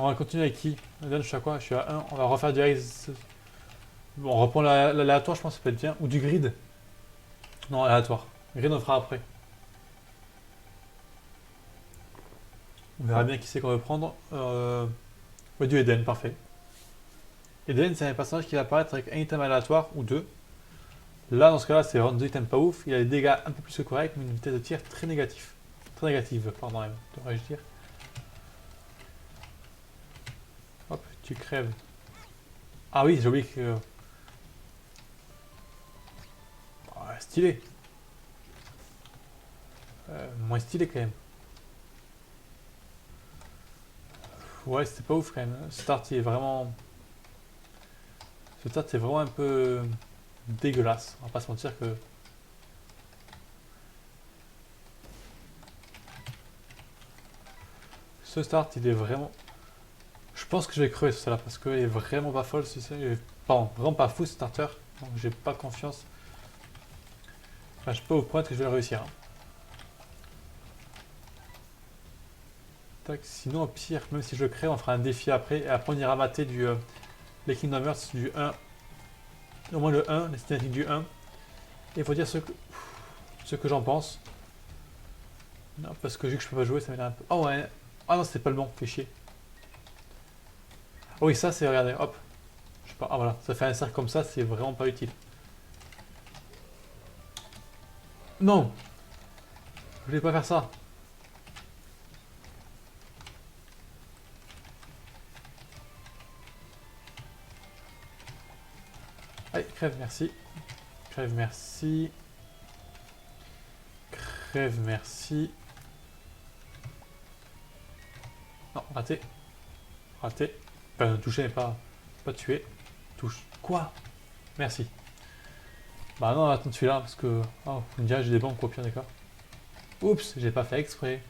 On va continuer avec qui? Donne, je suis à quoi? Je suis à 1. On va refaire du ice. Bon, on reprend l'aléatoire, je pense que ça peut être bien. Ou du grid. Non, aléatoire. Grid, on fera après. On verra bien qui c'est qu'on veut prendre. Ouais, du Eden, parfait. Eden, c'est un personnage qui va apparaître avec un item aléatoire ou deux. Là, dans ce cas-là, c'est vraiment deux items pas ouf. Il a des dégâts un peu plus que corrects, mais une vitesse de tir très négative. Très négative, pardon, même, devrais-je dire. Hop, tu crèves. Ah oui, j'ai oublié que. Ah, stylé. Moins stylé quand même. Ouais, c'était pas ouf quand même. Start, il est vraiment. Ce start est vraiment un peu dégueulasse. On va pas se mentir que. Ce start, il est vraiment. Je pense que je vais crever sur celle-là parce qu'il est vraiment pas folle. Pardon, vraiment pas fou ce starter. Donc j'ai pas confiance. Enfin, je peux vous promettre que je vais le réussir, hein. Tac, sinon, au pire, même si je le crée, on fera un défi après. Et après, on ira mater les Kingdom Hearts du 1. Au moins le 1, les cinématiques du 1. Et il faut dire ce que j'en pense. Non, parce que vu que je peux pas jouer, ça m'énerve un peu. Oh ouais. Ah non, c'était pas le bon, fait chier. Ah oui, ça c'est, regardez, hop. Je sais pas, ah voilà, ça fait un cercle comme ça, c'est vraiment pas utile. Non, je voulais pas faire ça. Allez, crève, merci. Crève, merci. Crève, merci. Non, raté. Raté. Enfin, toucher, mais pas tuer. Touche. Quoi? Merci. Bah non, attends celui-là, parce que. Oh, on dirait que j'ai des bombes, quoi, au pire des cas. Oups, j'ai pas fait exprès.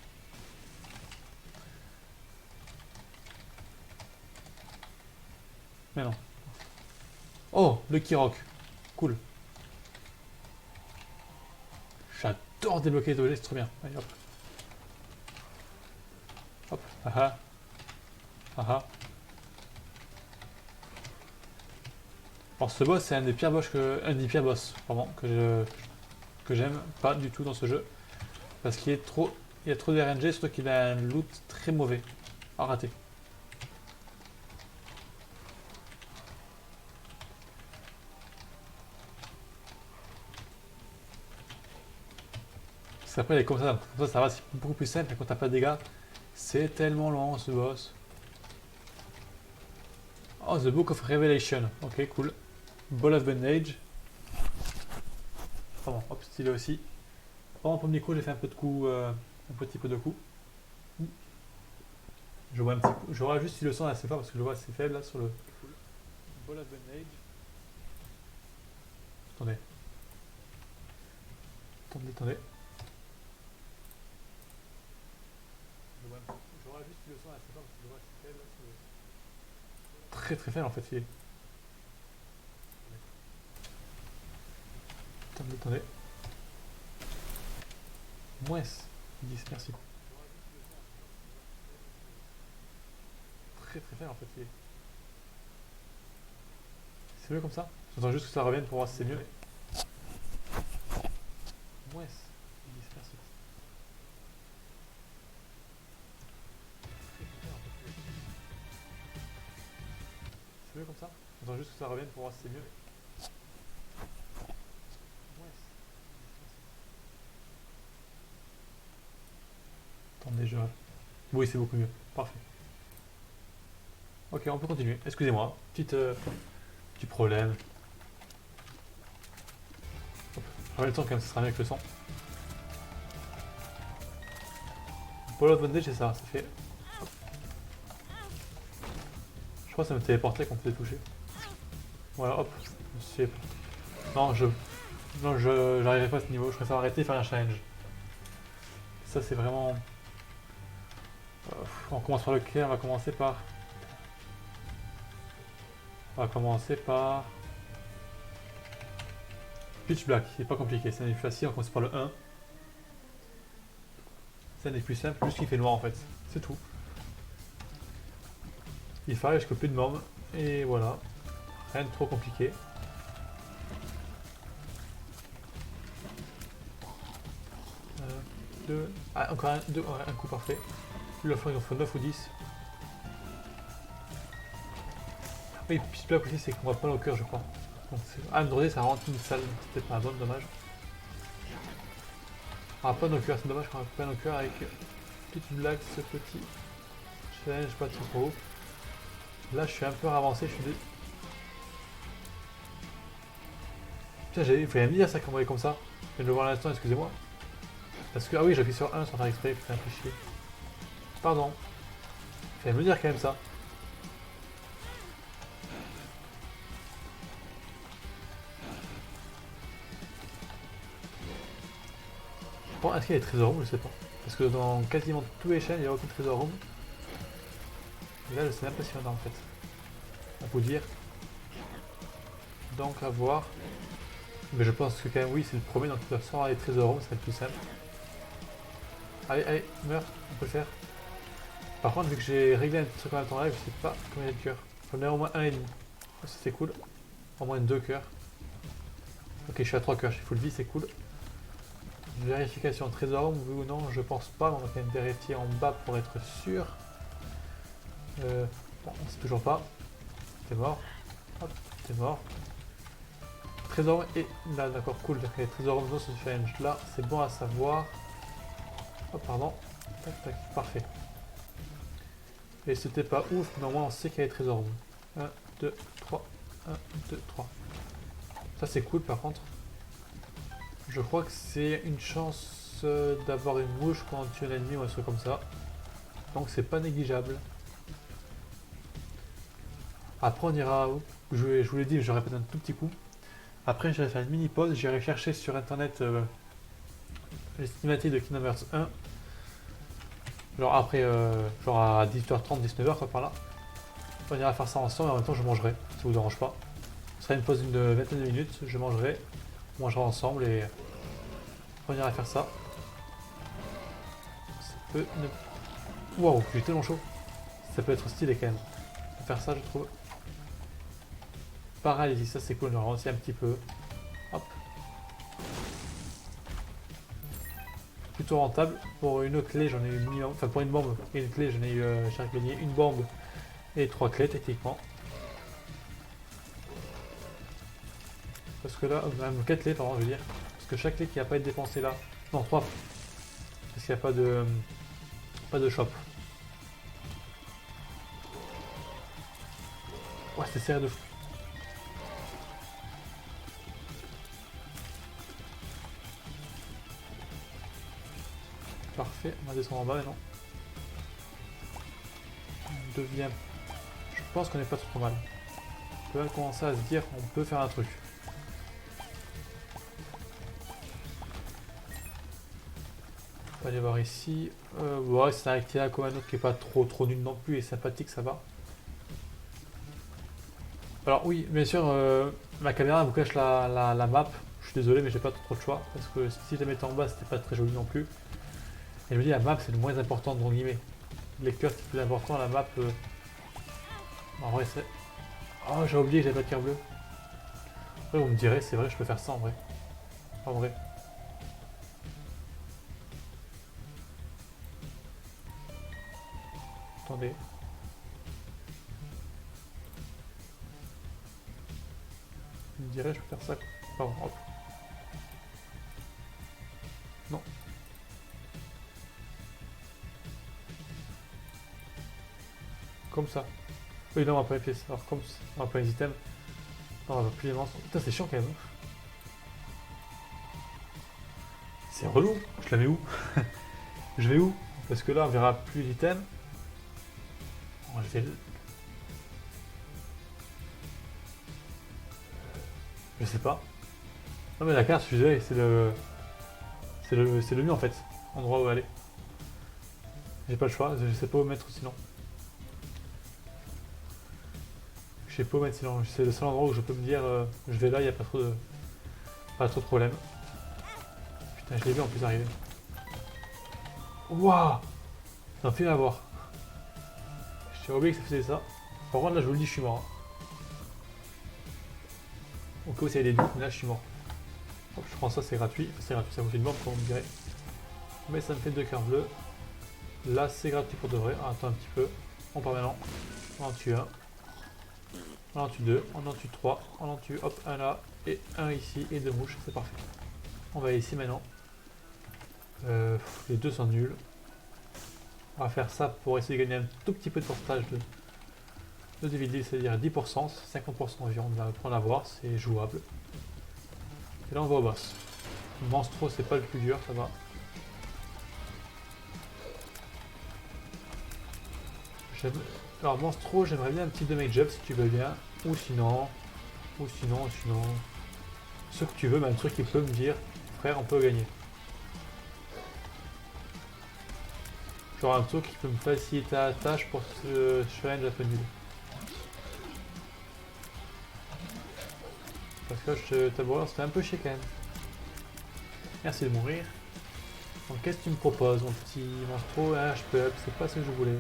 Mais non. Oh, le Kirok. Cool. J'adore débloquer les objets, c'est trop bien. Allez, hop. Hop. Haha. Haha. Alors ce boss, c'est un des pires boss vraiment, que j'aime pas du tout dans ce jeu. Parce qu'il est trop. Il y a trop de RNG, surtout qu'il a un loot très mauvais. À rater. Parce qu'après, il est comme ça va, c'est beaucoup plus simple, et quand t'as pas de dégâts, c'est tellement lent ce boss. Oh, The Book of Revelation. Ok, cool. Ball of Bandage. Pardon, hop, stylé aussi. Pendant le premier coup, j'ai fait un peu de coups, un petit peu de coups. Je vois un petit coup. Je vois juste si le son est assez fort parce que je vois assez faible là sur le. Cool. Ball of Bandage. Attendez. Attendez. Je vois juste si le son est assez fort parce que je vois assez faible là sur le. Très très faible en fait il est. Attendez. Moins 10, merci. Très très faible en fait il est. C'est mieux comme ça? J'attends juste que ça revienne pour voir si c'est mieux. Moins 10, merci. C'est mieux comme ça? J'attends juste que ça revienne pour voir si c'est mieux. Ouais. Attendez, je. Oui, c'est beaucoup mieux. Parfait. Ok, on peut continuer. Excusez-moi. Petit problème. J'aurai le temps quand même, ça sera mieux avec le son. Pour l'autre bondage, c'est ça. Ça fait. Je crois que ça me téléportait quand on faisait toucher. Voilà, hop. Je sais pas. Non, j'arriverai pas à ce niveau. Je préfère arrêter et faire un challenge. Ça, c'est vraiment. On commence par lequel? On va commencer par. On va commencer par. Pitch Black, c'est pas compliqué, c'est un des plus facile, on commence par le 1. C'est un des plus simples, juste qu'il fait noir en fait. C'est tout. Il fallait jusqu'au plus de membres. Et voilà. Rien de trop compliqué. Deux. Ah, encore un, deux, ouais, un coup parfait. Lui, la fois, il en faut 9 ou 10. Oui, puis le aussi, c'est qu'on va pas au cœur, je crois. Donc, ah, Android, ça rentre une salle. C'était pas la bonne, dommage. Ah, pas nos cœurs, c'est dommage qu'on a pas nos cœurs avec petite blague, ce petit challenge pas trop haut. Là, je suis un peu avancé, je suis des... Putain, il fallait me dire ça qu'on voyait comme ça. Je viens de le voir à l'instant, excusez-moi. Parce que, ah oui, j'appuie sur 1 sans faire exprès, putain, fait chier. Pardon. Il fallait me le dire quand même ça. Bon, est-ce qu'il y a des trésors room? Je sais pas. Parce que dans quasiment tous les chaînes, il n'y a aucun trésor room. Et là, je sais même pas s'il y en a en fait. À vous dire. Donc, à voir. Mais je pense que quand même, oui, c'est le premier, donc il doit sortir les trésors room, c'est le plus simple. Allez, allez, meurs, on peut le faire. Par contre, vu que j'ai réglé un truc en même temps live, je sais pas combien il y a de cœurs. J'en ai au moins un et demi. Ça, c'est cool. Au moins 2 cœurs. Ok, je suis à 3 cœurs, j'ai full vie, c'est cool. Vérification trésor room, oui ou non, je pense pas, mais on va quand même vérifier en bas pour être sûr. Bon, on sait toujours pas. T'es mort. Hop, t'es mort. Trésor et là, d'accord, cool. Les trésors dans ce challenge là, c'est bon à savoir. Oh, pardon. Tac, tac, parfait. Et c'était pas ouf, mais au moins on sait qu'il y a les trésors. 1, 2, 3. 1, 2, 3. Ça, c'est cool par contre. Je crois que c'est une chance d'avoir une mouche quand tu es un ennemi ou un truc comme ça. Donc, c'est pas négligeable. Après, on ira. Je vous l'ai dit, je répète un tout petit coup. Après, j'irai faire une mini pause. J'irai chercher sur internet les cinématiques de Kingdom Hearts 1. Genre après, genre à 18h30, 19h, quoi par là. On ira faire ça ensemble et en même temps, je mangerai. Ça vous dérange pas. Ce sera une pause d'une vingtaine de minutes. Je mangerai. On mangera ensemble et on ira faire ça. Ça peut ne... Waouh, j'ai tellement chaud. Ça peut être stylé quand même. De faire ça, je trouve. Paralysie, ça c'est cool, on ralentit un petit peu. Hop. Plutôt rentable. Pour une clé, j'en ai eu minimum. Enfin, pour une bombe et une clé, j'en ai eu. J'ai gagné une bombe et 3 clés techniquement. Parce que là, même 4 clés, pardon, je veux dire. Parce que chaque clé qui n'a pas été dépensée là. Non, 3. Parce qu'il n'y a pas de. Pas de shop. Ouais, c'est serré de fou. Parfait, on va descendre en bas maintenant. On devient. Je pense qu'on n'est pas trop mal. On peut commencer à se dire on peut faire un truc. On va aller voir ici. Ouais, c'est un Actia Commando qui est pas trop nul non plus et sympathique, ça va. Alors oui, bien sûr, ma caméra vous cache la map. Je suis désolé, mais j'ai pas trop de choix parce que si je la mettais en bas, c'était pas très joli non plus. Et je me dis, la map c'est le moins important de guillemets. Les cœurs c'est plus important, la map. En vrai, c'est. Oh, j'ai oublié que j'avais pas de cœur bleu. Ouais, vous me direz, c'est vrai, je peux faire ça en vrai. En vrai. Attendez. Vous me direz, je peux faire ça. Pardon, hop. Non. Comme ça. Oui, non, on va pas les pièces. Alors, comme ça, on va pas les items. Non, on va plus les monstres. Putain, c'est chiant quand même. C'est relou. Je la mets où? Je vais où? Parce que là, on verra plus l'items. Oh, je vais. Je sais pas. Non, mais la carte, je suis désolé, c'est le. C'est le mieux en fait. Endroit où aller. J'ai pas le choix, je sais pas où mettre sinon. Je sais pas où mettre sinon. C'est le seul endroit où je peux me dire je vais là, il n'y a pas trop de. Pas trop de problème. Putain, je l'ai vu en plus arriver. Waouh! J'en fais à voir. J'ai oublié que ça faisait ça. Par contre là je vous le dis, je suis mort. Au cas où c'est des doutes, mais là je suis mort. Hop, je prends ça, c'est gratuit. Enfin, c'est gratuit, ça coûte une bombe comme on dirait. Mais ça me fait 2 cœurs bleus. Là c'est gratuit pour de vrai. Ah, attends un petit peu. On part maintenant. On en tue un. On en tue deux. On en tue trois. On en tue, hop, un là. Et un ici. Et deux mouches. C'est parfait. On va ici maintenant. Les deux sont nuls. On va faire ça pour essayer de gagner un tout petit peu de pourcentage de DVD, c'est-à-dire 10%, 50% environ, on va prendre à voir, c'est jouable. Et là on va au boss. Monstro c'est pas le plus dur, ça va. Alors Monstro, j'aimerais bien un petit damage up si tu veux bien, ou sinon, ce que tu veux, mais un truc qui peut me dire, frère on peut gagner. Genre un truc qui peut me faciliter la tâche pour ce challenge un peu nul. Parce que je tabouret, c'était un peu chier quand même. Merci de mourir. Donc qu'est-ce que tu me proposes mon petit Monstro? Ah je peux up, c'est pas ce que je voulais.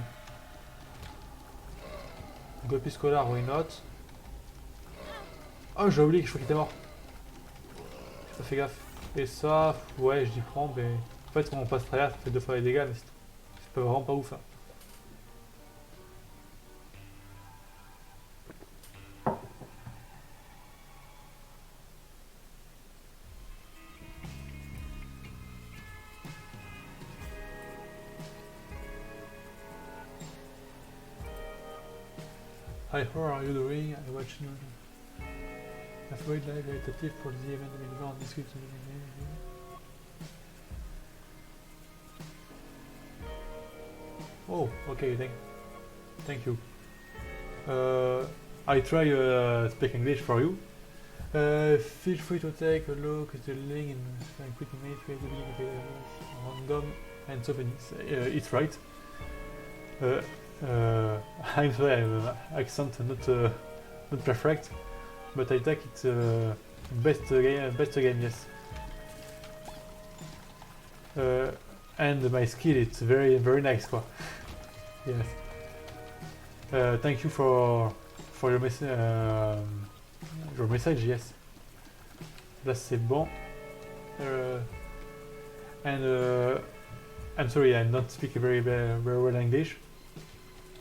Golpus Scholar, why not? Oh j'ai oublié que je crois qu'il était mort. J'ai pas fait gaffe. Et ça, ouais j'y prends, mais en fait quand on passe travers ça fait 2 fois les dégâts, mais c'est pas vraiment pas ouf. Hein. Hi, how are you doing? I watch you. Avoid live relative for the event in on discute. Oh, okay, thank you. I try speak English for you. Feel free to take a look at the link and quick image random and so it's right. I'm sorry, accent not perfect, but I take it best game, yes. And my skill it's very nice, quoi. Yes. Thank you for your message, yes. Là c'est bon. And I'm sorry, I don't speak very well English,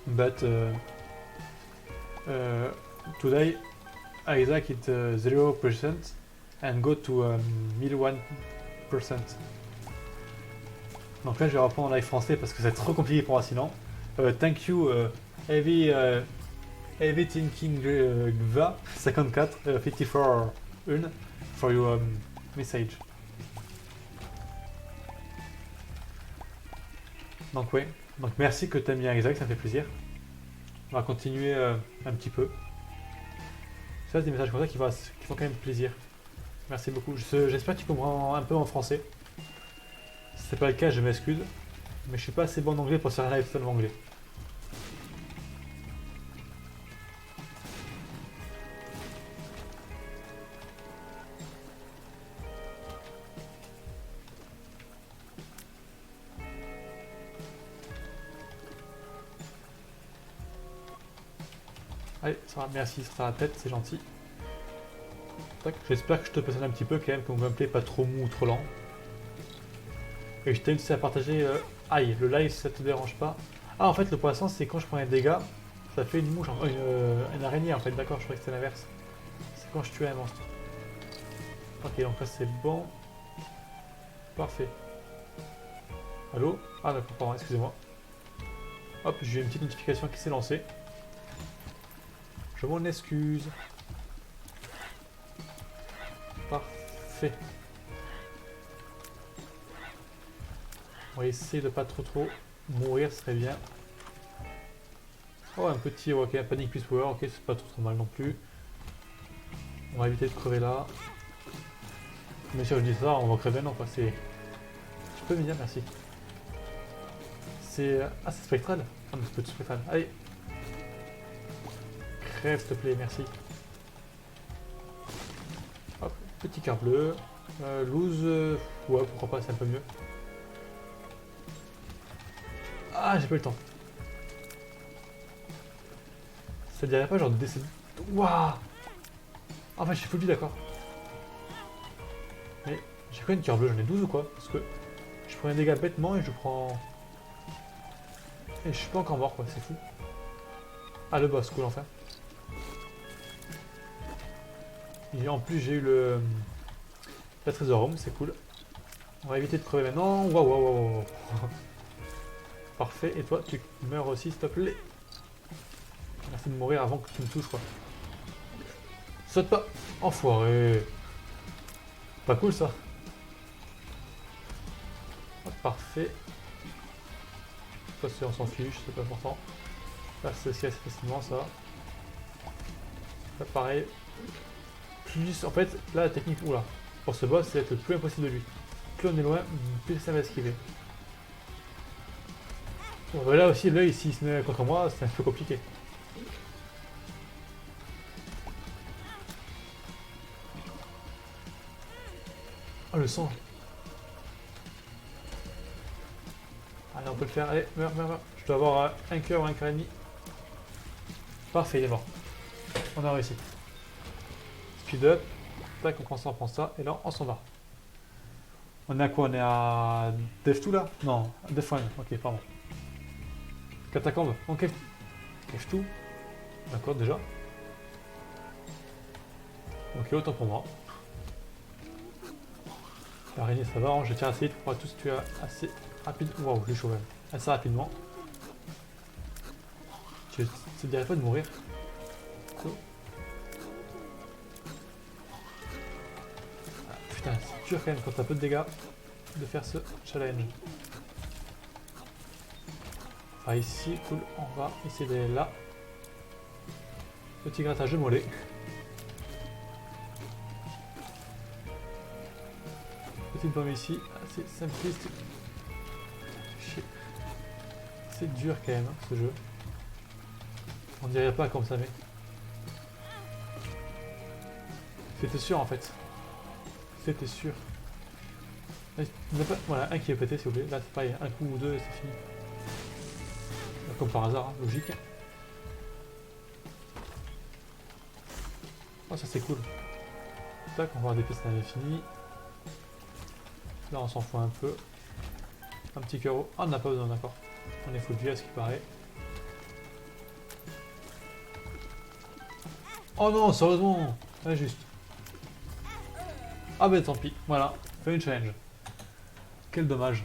but today Isaac it 0% and go to 1001%. Donc là je vais reprendre en live français parce que c'est trop compliqué pour moi sinon. Thank you Heavy Thinking Gva 54 54 1 for your message. Donc ouais, donc merci que tu as mis un Isaac, ça me fait plaisir. On va continuer un petit peu. Ça c'est des messages comme ça qui font quand même plaisir. Merci beaucoup. J'espère que tu comprends un peu en français. Si c'est pas le cas, je m'excuse. Mais je suis pas assez bon en anglais pour faire un live seulement anglais. Allez, ça va, merci, ça sera la tête, c'est gentil. J'espère que je te passionne un petit peu quand même, que mon gameplay pas trop mou ou trop lent. Et je t'invite aussi à partager. Aïe, le live si ça te dérange pas. Ah, en fait, le poisson, c'est quand je prends un dégât, ça fait une mouche, une araignée en fait, d'accord, je croyais que c'était l'inverse. C'est quand je tue un monstre. Ok, donc là c'est bon. Parfait. Allô? Ah, d'accord, pardon, excusez-moi. Hop, j'ai une petite notification qui s'est lancée. Je m'en excuse. Parfait. On va essayer de pas trop mourir, ce serait bien. Oh, un petit, ok, un panic plus power, ok, c'est pas trop mal non plus. On va éviter de crever là. Mais si je dis ça, on va crever, non, quoi, c'est... Tu peux me dire, merci. C'est... Ah, c'est spectral. Ah, mais c'est pas tout spectral. Allez. Crève, s'il te plaît, merci. Hop, petit cœur bleu. Lose, ouais, pourquoi pas, c'est un peu mieux. Ah, j'ai pas eu le temps. Ça dirait pas genre de décès. Waouh. Enfin, je suis full vie, d'accord. Mais j'ai quoi une cœur bleue? J'en ai 12 ou quoi? Parce que je prends un dégât bêtement et je prends. Et je suis pas encore mort, quoi, c'est fou. Ah, le boss, cool, enfin. Et en plus, j'ai eu la trésor room, c'est cool. On va éviter de crever maintenant. Waouh, waouh, waouh, waouh. Parfait. Et toi, tu meurs aussi, s'il te plaît. Merci de mourir avant que tu me touches, quoi. Saute pas. Enfoiré. Pas cool, ça. Hop, parfait. Ça, on s'en fiche, c'est pas important. Là, c'est aussi assez facilement, ça. Là, pareil. Plus, en fait, là, la technique, oula. Pour ce boss, c'est être le plus impossible de lui. Plus on est loin, plus ça va esquiver. Bon, bah là aussi, l'œil, s'il se met contre moi, c'est un peu compliqué. Oh, le sang. Allez, on peut le faire. Allez, meurs, meurs, meurs. Je dois avoir un cœur ou un cœur et demi. Parfait, il est mort. On a réussi. Speed up. Tac, on prend ça. Et là, on s'en va. On est à quoi? On est à Death 2 là? Non, Death 1. Ok, pardon. Catacombe. Ok. Death 2. D'accord, déjà. Ok, autant pour moi. L'araignée, ça va. Je tiens assez vite pour tous tuer assez rapide. Waouh, je l'ai chaud même. Assez rapidement. Je te dirais pas de mourir. Putain, c'est dur quand même quand t'as peu de dégâts de faire ce challenge. Ah, ici, cool, on va essayer d'aller là. Petit grattage de mollet. Petite bombe ici, assez simpliste. C'est dur quand même, hein, ce jeu. On dirait pas comme ça, mais. C'était sûr en fait. C'était sûr. Voilà, un qui est pété s'il vous plaît. Là c'est pareil, un coup ou deux et c'est fini. Comme par hasard, hein, logique. Oh ça c'est cool. Tac, on va avoir des pièces à l'infini. Là on s'en fout un peu. Un petit cœur. Ah on n'a pas besoin, d'accord. On est full vie à ce qui paraît. Oh non, sérieusement. Injuste. Ah ben tant pis, voilà. Fait une challenge. Quel dommage.